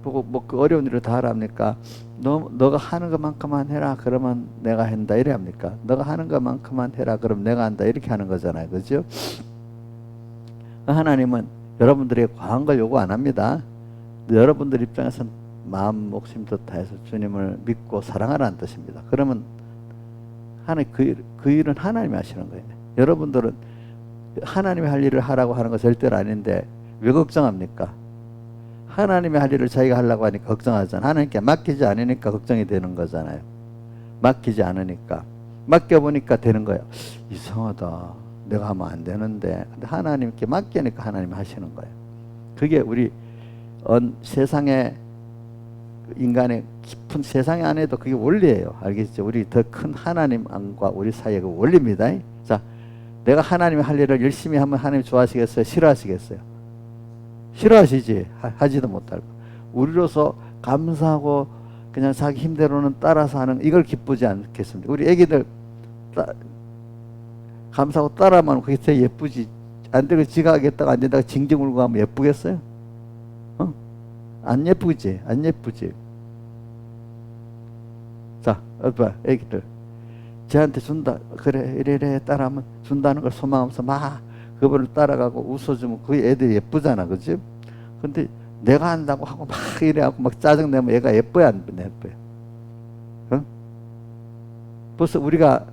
보고 뭐 그 어려운 일을 다 하랍니까? 너가 하는 것만큼만 해라 그러면 내가 한다 이래 합니까? 너가 하는 것만큼만 해라 그럼 내가 한다 이렇게 하는 거잖아요, 그죠? 하나님은 여러분들에게 과한 걸 요구 안 합니다. 여러분들 입장에서는 마음 목숨도 다해서 주님을 믿고 사랑하라는 뜻입니다. 그러면 하나님 그 일은 하나님이 하시는 거예요. 여러분들은 하나님이 할 일을 하라고 하는 거 절대로 아닌데 왜 걱정합니까? 하나님이 할 일을 자기가 하려고 하니까 걱정하잖아요. 하나님께 맡기지 않으니까 걱정이 되는 거잖아요. 맡기지 않으니까. 맡겨보니까 되는 거예요. 이상하다. 내가 하면 안 되는데. 근데 하나님께 맡기니까 하나님이 하시는 거예요. 그게 우리 세상에 인간의 깊은 세상 안에도 그게 원리예요. 알겠죠? 우리 더 큰 하나님과 우리 사이의 그 원리입니다. 자, 내가 하나님이 할 일을 열심히 하면 하나님 좋아하시겠어요? 싫어하시겠어요? 싫어하시지. 하지도 못하고. 우리로서 감사하고 그냥 자기 힘대로는 따라서 하는 이걸 기쁘지 않겠습니까? 우리 애기들 감사하고 따라만 그게 더 예쁘지. 안 되고 지가 하겠다가 안 된다고 징징 울고 하면 예쁘겠어요? 안 예쁘지? 안 예쁘지? 자, 봐, 애기들. 쟤한테 준다. 그래, 이래 따라하면 준다는 걸 소망하면서 막 그분을 따라가고 웃어주면 그 애들이 예쁘잖아, 그지? 근데 내가 한다고 하고 막 이래갖고 막 짜증내면 얘가 예뻐야 안 예뻐요? 어? 벌써 우리가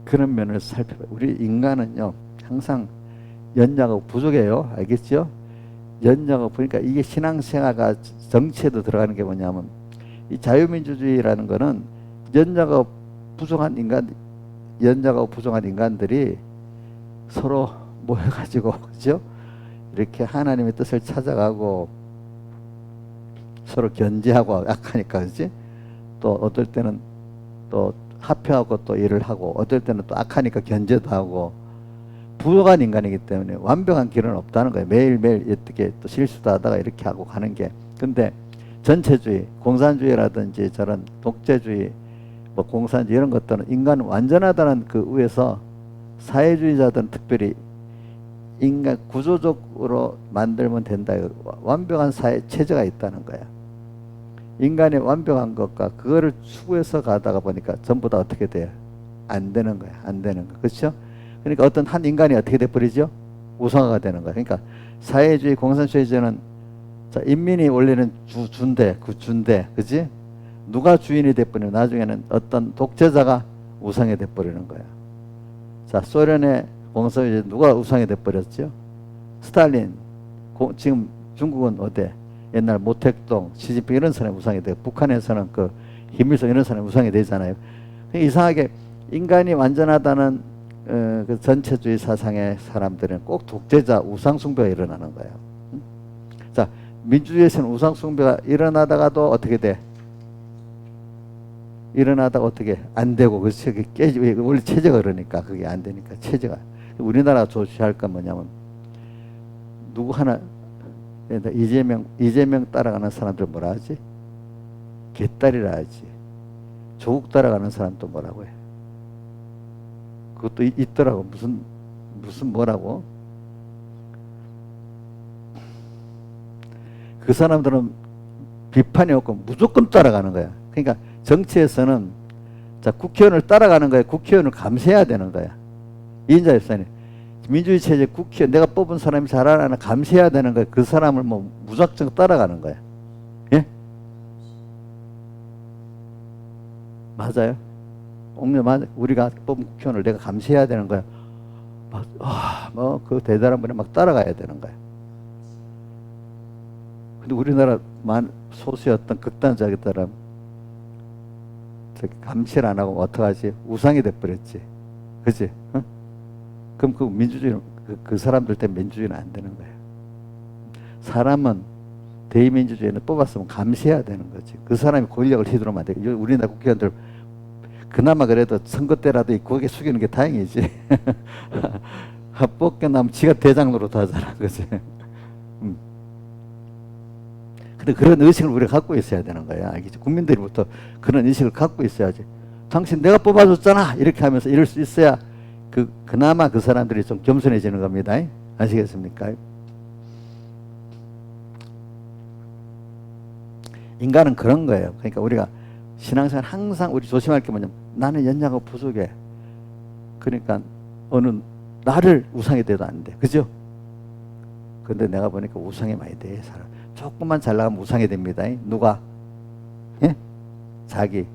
그런 면을 살펴봐요. 우리 인간은요, 항상 연약하고 부족해요. 알겠죠? 연약하고 보니까 이게 신앙생활과 정치에도 들어가는 게 뭐냐면 이 자유민주주의라는 거는 연약하고 부족한 인간들이 서로 모여가지고 그죠? 이렇게 하나님의 뜻을 찾아가고 서로 견제하고 약하니까 그지? 또 어떨 때는 또 합해하고 또 일을 하고 어떨 때는 또 악하니까 견제도 하고 부족한 인간이기 때문에 완벽한 길은 없다는 거예요. 매일매일 어떻게 또 실수도 하다가 이렇게 하고 가는 게. 근데 전체주의, 공산주의라든지 저런 독재주의, 뭐 공산주의 이런 것들은 인간은 완전하다는 그 위에서 사회주의자들은 특별히 인간 구조적으로 만들면 된다. 완벽한 사회 체제가 있다는 거야. 인간의 완벽한 것과 그거를 추구해서 가다가 보니까 전부 다 어떻게 돼요? 안 되는 거야. 안 되는 거. 그렇죠? 그러니까 어떤 한 인간이 어떻게 돼버리죠? 우상화가 되는 거야. 그러니까 사회주의, 공산주의자는 자, 인민이 원래는 주인데, 그지? 누가 주인이 돼버리면 나중에는 어떤 독재자가 우상이 돼버리는 거야. 자, 소련의 공산주의 누가 우상이 돼버렸죠? 스탈린. 지금 중국은 어때? 옛날 모택동, 시진핑 이런 사람이 우상이 되고 북한에서는 그 김일성 이런 사람이 우상이 되잖아요. 이상하게 인간이 완전하다는 그 전체주의 사상의 사람들은 꼭 독재자 우상 숭배가 일어나는 거예요. 자, 민주주의에서는 우상 숭배가 일어나다가도 어떻게 돼? 일어나다가 어떻게 안 되고 그렇지 깨지. 원래 체제가 그러니까 그게 안 되니까 체제가. 우리나라가 조치할 건 뭐냐면 누구 하나 이재명 따라가는 사람들 뭐라 하지? 개딸이라 하지. 조국 따라가는 사람 또 뭐라고 해? 그것도 있더라고. 무슨 뭐라고? 그 사람들은 비판이 없고 무조건 따라가는 거야. 그러니까 정치에서는 자, 국회의원을 따라가는 거야. 국회의원을 감시해야 되는 거야. 이인자 집사님, 민주주의 체제 국회의원 내가 뽑은 사람이 잘하나 감시해야 되는 거야. 그 사람을 뭐 무작정 따라가는 거야. 예? 맞아요. 옥녀 맞아. 우리가 뽑은 국회의원을 내가 감시해야 되는 거야. 막, 뭐 그 대단한 분이 막 따라가야 되는 거야. 근데 우리나라 소수의 어떤 극단적이더라. 감시를 안 하고 어떡하지? 우상이 돼버렸지. 그치? 어? 그럼 그 민주주의는, 그 사람들 때문에 민주주의는 안 되는 거예요. 사람은 대의민주주의는 뽑았으면 감시해야 되는 거지. 그 사람이 권력을 휘두르면 안 돼. 우리나라 국회의원들 그나마 그래도 선거 때라도 고개 숙이는 게 다행이지. 뽑겨나면 지가 대장 노릇 하잖아. 그치? 근데 그런 의식을 우리가 갖고 있어야 되는 거야. 알겠지? 국민들부터 그런 의식을 갖고 있어야지. 당신 내가 뽑아줬잖아. 이렇게 하면서 이럴 수 있어야 그나마 그 사람들이 좀 겸손해지는 겁니다. 아시겠습니까? 인간은 그런 거예요. 그러니까 우리가 신앙생활 항상 우리 조심할 게 뭐냐면 나는 연약하고 부족해. 그러니까 나를 우상이 돼도 안 돼. 그죠? 근데 내가 보니까 우상이 많이 돼, 사람. 조금만 잘 나가면 우상이 됩니다. 누가? 예? 자기.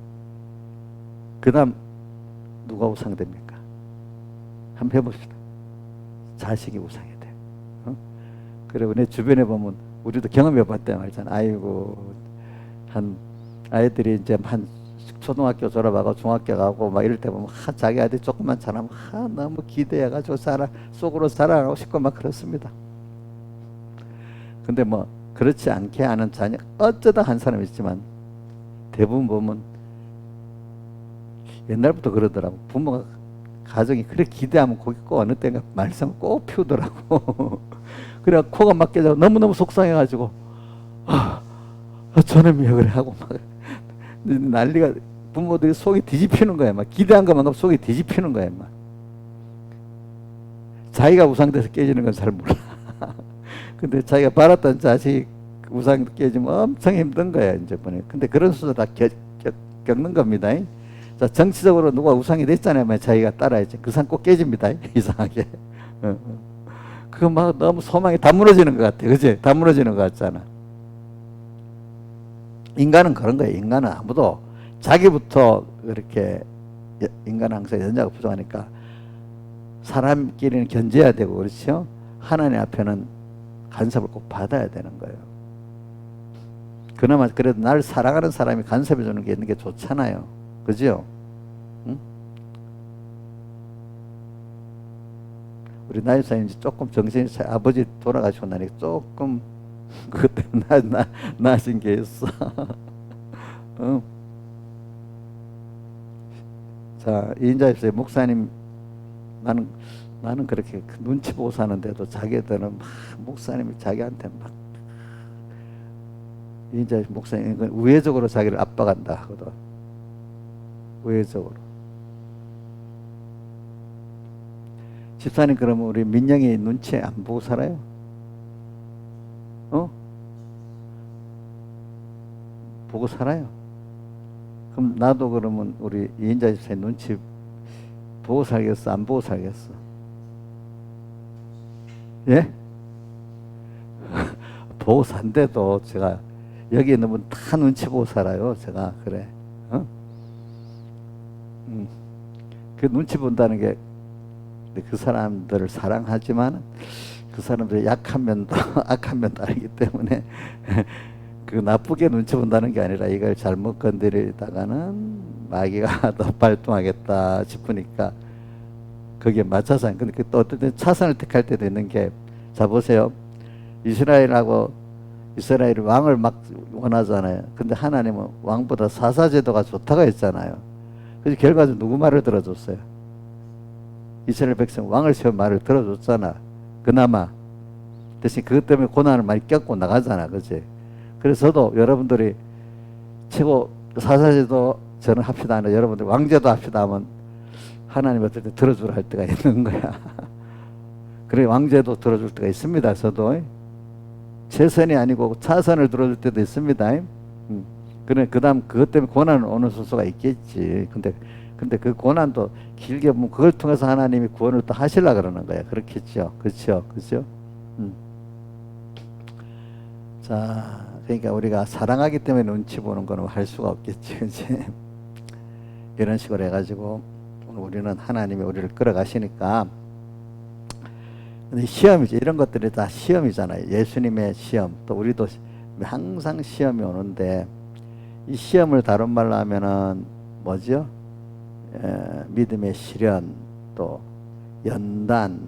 그 다음 누가 우상됩니까? 한번 해봅시다. 자식이 우상이 돼. 그리고 내 주변에 보면 우리도 경험해봤다 말잖아. 아이고, 아이들이 이제 한 초등학교 졸업하고 중학교 가고 막 이럴 때 보면 자기 아들 조금만 잘하면 너무 기대해가지고 속으로 자랑하고 싶고 막 그렇습니다. 근데 뭐 그렇지 않게 하는 자녀 어쩌다 한 사람 있지만 대부분 보면 옛날부터 그러더라고. 부모가 가정이 그래 기대하면 거기 꼭 어느 때인가 말썽을 꼭 피우더라고. 그래 코가 막 깨져 너무너무 속상해가지고 저놈이 왜 그래 하고 막 난리가, 부모들이 속이 뒤집히는 거야. 막 기대한 것만큼 속이 뒤집히는 거야. 막 자기가 우상돼서 깨지는 건 잘 몰라. 근데 자기가 바랐던 자식 우상 깨지면 엄청 힘든 거야, 이제 보니. 근데 그런 수도 다 겪는 겁니다. 자, 정치적으로 누가 우상이 됐잖아요. 자기가 따라야지. 그 산 꼭 깨집니다. 이상하게. 그거 막 너무 소망이 다 무너지는 것 같아. 그치? 다 무너지는 것 같잖아. 인간은 그런 거예요. 인간은 아무도 자기부터 그렇게, 인간은 항상 연약하고 부족하니까 사람끼리는 견제해야 되고, 그렇죠? 하나님 앞에는 간섭을 꼭 받아야 되는 거예요. 그나마 그래도 나를 사랑하는 사람이 간섭해 주는 게 있는 게 좋잖아요. 그죠? 응? 우리 나이사님 조금 정신이 아버지 돌아가시고 나니까 조금 그것 때문에 나아진 게 있어. 응? 자, 이인자 집사님, 목사님, 나는 그렇게 눈치 보고 사는데도 자기들은 막 목사님이 자기한테 막, 이인자 목사님 우회적으로 자기를 압박한다 하거든. 우회적으로. 집사님, 그러면 우리 민영이 눈치 안 보고 살아요? 보고 살아요. 그럼 나도 그러면 우리 이인자 집사님 눈치 보고 살겠어? 안 보고 살겠어? 예? 보고 산데도 제가 여기 있는 분 다 눈치 보고 살아요. 제가 그래. 그 눈치 본다는 게 그 사람들을 사랑하지만 그 사람들의 약한 면도 악한 면도 알기 때문에 그 나쁘게 눈치 본다는 게 아니라 이걸 잘못 건드리다가는 마귀가 더 발동하겠다 싶으니까 거기에 맞춰서. 근데 또 어떨 때 차선을 택할 때도 있는 게, 자 보세요. 이스라엘이 왕을 막 원하잖아요. 근데 하나님은 왕보다 사사제도가 좋다고 했잖아요. 그래서 결과적으로 누구 말을 들어줬어요? 이스라엘 백성 왕을 세운 말을 들어줬잖아. 그나마. 대신 그것 때문에 고난을 많이 겪고 나가잖아. 그치? 그래서 저도 여러분들이 최고 사사제도 저는 합시다 하는, 여러분들 왕제도 합시다 하면 하나님 어떨 때 들어주라 할 때가 있는 거야. 그래, 왕제도 들어줄 때가 있습니다. 저도. 최선이 아니고 차선을 들어줄 때도 있습니다. 그래, 그 다음 그것 때문에 고난은 오는 수가 있겠지. 근데 그 고난도 길게 보면 그걸 통해서 하나님이 구원을 또 하시려고 그러는 거야. 그렇겠죠. 그렇죠. 그죠? 자, 그러니까 우리가 사랑하기 때문에 눈치 보는 거는 할 수가 없겠지. 그치? 이런 식으로 해가지고 우리는 하나님이 우리를 끌어가시니까. 근데 시험이지. 이런 것들이 다 시험이잖아요. 예수님의 시험. 또 우리도 항상 시험이 오는데, 이 시험을 다른 말로 하면은 뭐죠? 믿음의 시련, 또 연단,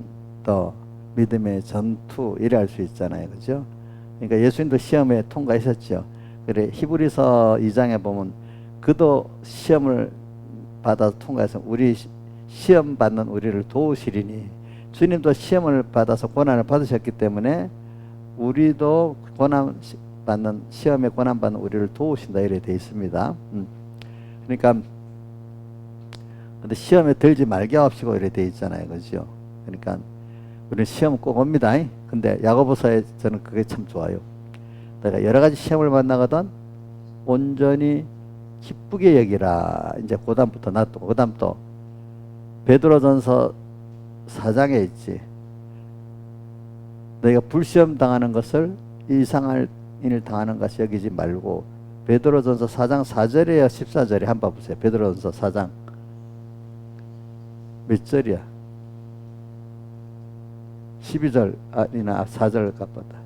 또 믿음의 전투, 이래 할 수 있잖아요. 그죠? 그러니까 예수님도 시험에 통과하셨죠. 그래, 히브리서 2장에 보면 그도 시험을 받아서 통과해서 우리 시험 받는 우리를 도우시리니, 주님도 시험을 받아서 고난을 받으셨기 때문에 우리도 시험에 고난 받는 우리를 도우신다, 이렇게 되어 있습니다. 그러니까 근데 시험에 들지 말게 합시고 이렇게 되어 있잖아요. 그죠? 그러니까 우리는 시험 꼭 옵니다. 근데 야고보서에 저는 그게 참 좋아요. 내가 여러 가지 시험을 만나거든 온전히 기쁘게 여기라. 이제 그 다음부터 놔두고, 그 다음 또 베드로전서 4장에 있지. 너희가 불시험 당하는 것을 이상할 일을 당하는 것이 여기지 말고, 베드로전서 4장 4절에요 14절에 한번 보세요. 베드로전서 4장 몇 절이야? 12절 아니나 4절 깜빡다.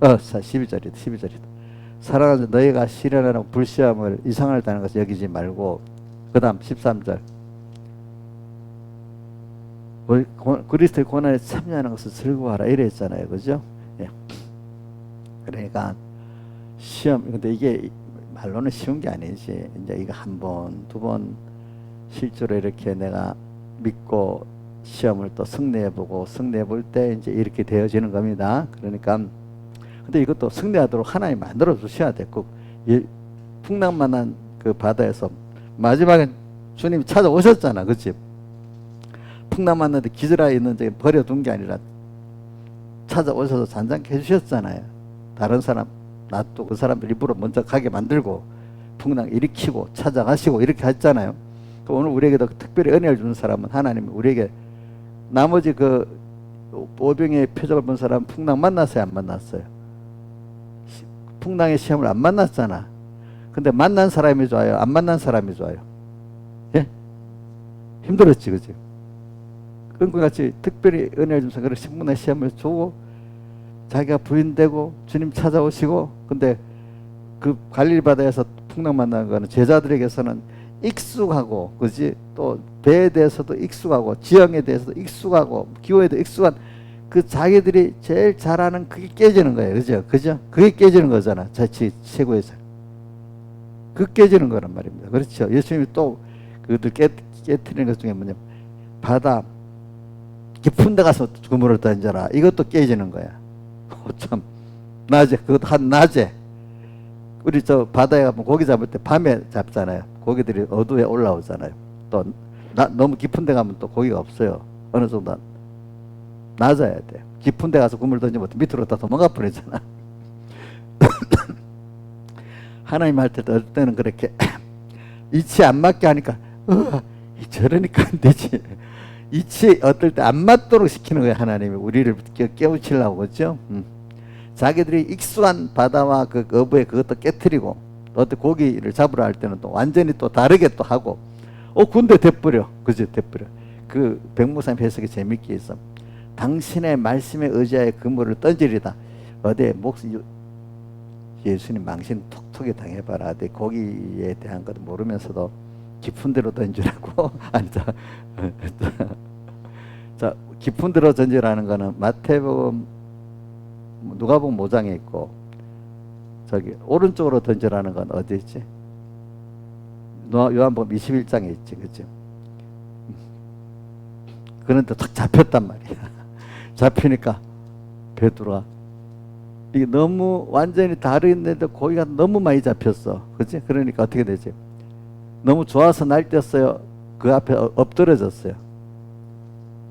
12절이다. 12절이다. 사랑하는 너희가 시련하는 불시험을 이상할 당하는 것을 여기지 말고, 그 다음 13절 그리스도의 고난에 참여하는 것을 즐거워하라, 이래 있잖아요. 그죠? 예. 그러니까 시험, 근데 이게 말로는 쉬운 게 아니지. 이제 이거 한 번, 두 번 실제로 이렇게 내가 믿고 시험을 또 승리해보고, 승리해볼 때 이제 이렇게 되어지는 겁니다. 그러니까 근데 이것도 승리하도록 하나님 만들어 주셔야 돼. 꼭 풍랑만한 그 바다에서 마지막에 주님이 찾아오셨잖아. 그치? 풍랑 만났는데 기절하여 있는 데 버려둔 게 아니라 찾아오셔서 잔잔케 해주셨잖아요. 다른 사람 놔두고 그 사람들 일부러 먼저 가게 만들고 풍랑 일으키고 찾아가시고 이렇게 했잖아요. 오늘 우리에게도 특별히 은혜를 주는 사람은 하나님이 우리에게, 나머지 그 오병의 표적을 본 사람은 풍랑 만났어요, 안 만났어요? 풍랑의 시험을 안 만났잖아. 근데 만난 사람이 좋아요, 안 만난 사람이 좋아요? 예? 힘들었지, 그지? 그런 것 같이 특별히 은혜를 주면서 그런 신문의 시험을 주고 자기가 부인되고 주님 찾아오시고, 근데 그 갈릴리 바다에서 풍랑 만나는 거는 제자들에게서는 익숙하고, 그지? 또 배에 대해서도 익숙하고, 지형에 대해서도 익숙하고, 기호에도 익숙한 그 자기들이 제일 잘하는 그게 깨지는 거예요. 그죠? 그죠? 그게 깨지는 거잖아. 자칫 최고에서. 그 깨지는 거란 말입니다. 그렇죠? 예수님이 또 그것들 깨트리는 것 중에 뭐냐면, 바다 깊은 데 가서 그물을 던져라. 이것도 깨지는 거야. 참, 낮에, 그것도 한 낮에. 우리 저 바다에 가면 고기 잡을 때 밤에 잡잖아요. 고기들이 어두에 올라오잖아요. 또 너무 깊은 데 가면 또 고기가 없어요. 어느 정도 낮아야 돼. 깊은 데 가서 그물 던지면 밑으로 다 도망가 버리잖아. 하나님 할 때도 어떨 때는 그렇게 이치 안 맞게 하니까 저러니까 안 되지. 이치 어떨 때 안 맞도록 시키는 거예요. 하나님이 우리를 깨우치려고. 그렇죠? 자기들이 익숙한 바다와 그 어부의 그것도 깨트리고, 어떤 고기를 잡으러 할 때는 또 완전히 또 다르게 또 하고, 군대 대뿌려. 그죠? 대뿌려. 그 백목사님 해석이 재밌게 있어. 당신의 말씀에 의지하여 그물을 던지리다. 어디에 예수님 망신 톡톡히 당해봐라. 내 고기에 대한 것도 모르면서도 깊은 데로 던지라고. 아니, 자, 깊은 데로 던지라는 거는 마태복음, 누가복음 5장에 있고, 저기 오른쪽으로 던지라는 건 어디 있지? 요한복음 21장에 있지, 그죠? 그런데 딱 잡혔단 말이야. 잡히니까 베드로가, 이게 너무 완전히 다른데도 고기가 너무 많이 잡혔어, 그치? 그러니까 어떻게 되지? 너무 좋아서 날뛰었어요. 그 앞에 엎드려졌어요.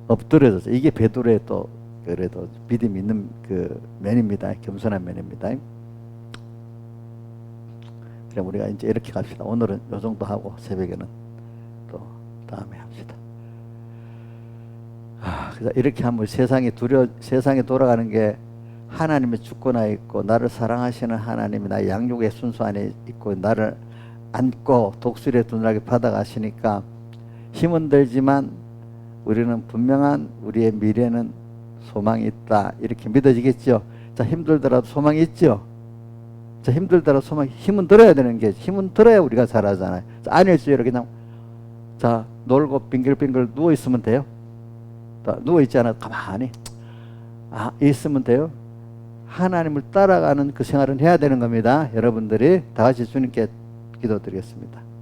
엎드려졌어요. 이게 베드로의 또 그래도 믿음 있는 그 면입니다. 겸손한 면입니다. 그럼 우리가 이제 이렇게 갑시다. 오늘은 요 정도 하고 새벽에는 또 다음에 합시다. 그래서 이렇게 하면 세상이 돌아가는 게 하나님의 주권 안에 있고 나를 사랑하시는 하나님이 나의 양육의 순수 안에 있고 나를 안고 독수리의 두누락에 받아가시니까 힘은 들지만 우리는 분명한 우리의 미래는 소망이 있다. 이렇게 믿어지겠죠. 자, 힘들더라도 소망이 있죠. 자, 힘들더라도 힘은 들어야 되는 게 힘은 들어야 우리가 잘하잖아요. 아닐수록 그냥 자 놀고 빙글빙글 누워 있으면 돼요. 누워 있지 않아도 가만히 있으면 돼요. 하나님을 따라가는 그 생활은 해야 되는 겁니다. 여러분들이 다 같이 주님께 기도드리겠습니다.